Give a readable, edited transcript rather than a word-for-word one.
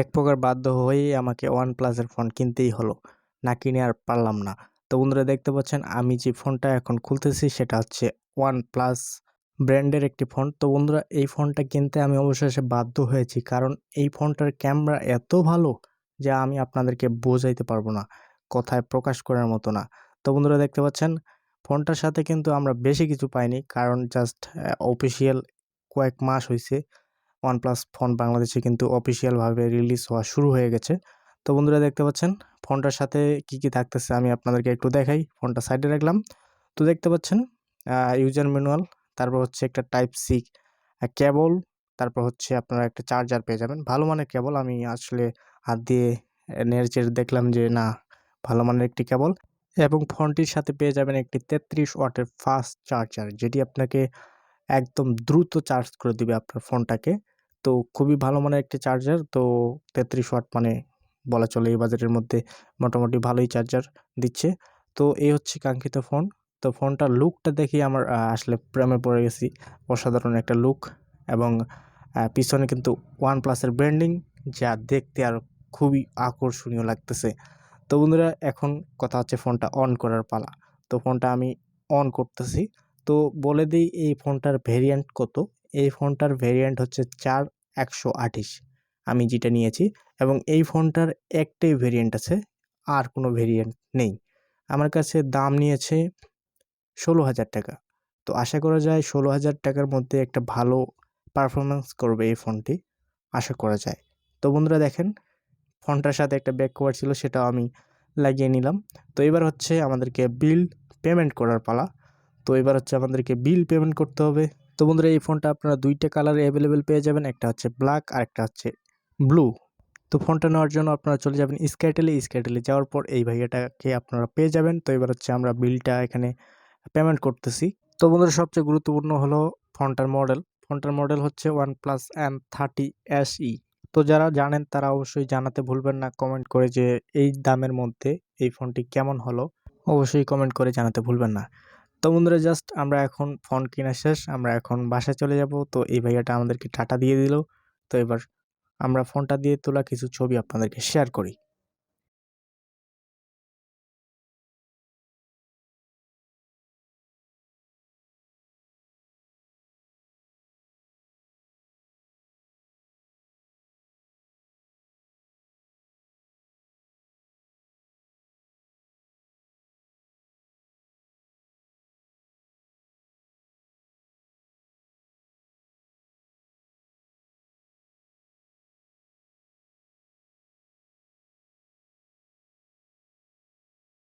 এক প্রকার বাধ্য হয়েই আমাকে OnePlus এর ফোন কিনতেই হলো। না কিনে আর পারলাম না। তো বন্ধুরা দেখতে পাচ্ছেন আমি যে ফোনটা এখন খুলতেছি সেটা হচ্ছে OnePlus ব্র্যান্ডের একটি ফোন। তো বন্ধুরা এই ফোনটা কিনতে আমি অবশেষে বাধ্য হয়েছি। কারণ এই ফোনটার ক্যামেরা এত ভালো যা আমি আপনাদেরকে বোঝাইতে পারবো না। কথায় প্রকাশ করার মতো না। তো বন্ধুরা দেখতে পাচ্ছেন ফোনটার সাথে কিন্তু আমরা বেশি কিছু পাইনি। কারণ জাস্ট অফিসিয়াল কয়েক মাস হইছে। OnePlus ফোন বাংলাদেশে কিন্তু অফিসিয়ালভাবে রিলিজ হওয়া শুরু হয়ে গেছে। তো বন্ধুরা দেখতে পাচ্ছেন ফোনটার সাথে কি থাকতেছে আমি আপনাদেরকে একটু দেখাই। ফোনটা সাইডে রাখলাম। তো দেখতে পাচ্ছেন ইউজার ম্যানুয়াল, তারপর হচ্ছে একটা টাইপ সি কেবল, তারপর হচ্ছে আপনারা একটা চার্জার পেয়ে যাবেন। ভালো মানের কেবল, আমি আসলে হাত দিয়ে নেড়েচেড়ে দেখলাম যে না, ভালো মানের একটি কেবল এবং ফোনটির সাথে পেয়ে যাবেন একটি 33 ওয়াটের ফাস্ট চার্জার, যেটি আপনাকে একদম দ্রুত চার্জ করে দিবে আপনার ফোনটাকে। তো খুবই ভালো মানের একটি চার্জার। তো 33 ওয়াট মানে বলা চলে এই বাজেটের মধ্যে মোটামুটি ভালোই চার্জার দিচ্ছে। তো এই হচ্ছে কাঙ্ক্ষিত ফোন। তো ফোনটার লুকটা দেখেই আমার আসলে প্রেমে পড়ে গেছি। অসাধারণ একটা লুক এবং পিছনে কিন্তু OnePlus এর ব্র্যান্ডিং, যা দেখতে আরও খুবই আকর্ষণীয় লাগতেছে। তো বন্ধুরা এখন কথা হচ্ছে ফোনটা অন করার পালা। তো ফোনটা আমি অন করতেছি। তো বলে দিই এই ফোনটার ভেরিয়েন্ট কত। এই ফোনটার ভেরিয়েন্ট হচ্ছে 4128 আমি যেটা নিয়েছি, এবং এই ফোনটার একটাই ভেরিয়েন্ট আছে, আর কোনো ভেরিয়েন্ট নেই। আমার কাছে দাম নিয়েছে 16,000 টাকা। তো আশা করা যায় 16,000 টাকার মধ্যে একটা ভালো পারফরম্যান্স করবে এই ফোনটি, আশা করা যায়। তো বন্ধুরা দেখেন ফোনটার সাথে একটা ব্যাক কভার ছিল, সেটাও আমি লাগিয়ে নিলাম। তো এবার হচ্ছে আমাদেরকে বিল পেমেন্ট করার পালা। তো এবার হচ্ছে আমাদেরকে বিল পেমেন্ট করতে হবে। তো বন্ধুরা এই ফোনটা আপনারা দুইটা কালারে অ্যাভেলেবেল পেয়ে যাবেন, একটা হচ্ছে ব্ল্যাক আর একটা হচ্ছে ব্লু। তো ফোনটা নেওয়ার জন্য আপনারা চলে যাবেন স্কাইটেলে যাওয়ার পর এই ভাইয়াটাকে আপনারা পেয়ে যাবেন। তো এবার হচ্ছে আমরা বিলটা এখানে পেমেন্ট করতেছি। তো বন্ধুরা সবচেয়ে গুরুত্বপূর্ণ হলো ফোনটার মডেল হচ্ছে OnePlus N30 SE। তো যারা জানেন তারা অবশ্যই জানাতে ভুলবেন না কমেন্ট করে যে এই দামের মধ্যে এই ফোনটি কেমন হলো, অবশ্যই কমেন্ট করে জানাতে ভুলবেন না। তো বন্ধুরা জাস্ট আমরা এখন ফোন কেনা শেষ, আমরা এখন বাসায় চলে যাব। তো এই ভাইয়াটা আমাদেরকে টাটা দিয়ে দিল। তো এবার আমরা ফোনটা দিয়ে তোলা কিছু ছবি আপনাদেরকে শেয়ার করি।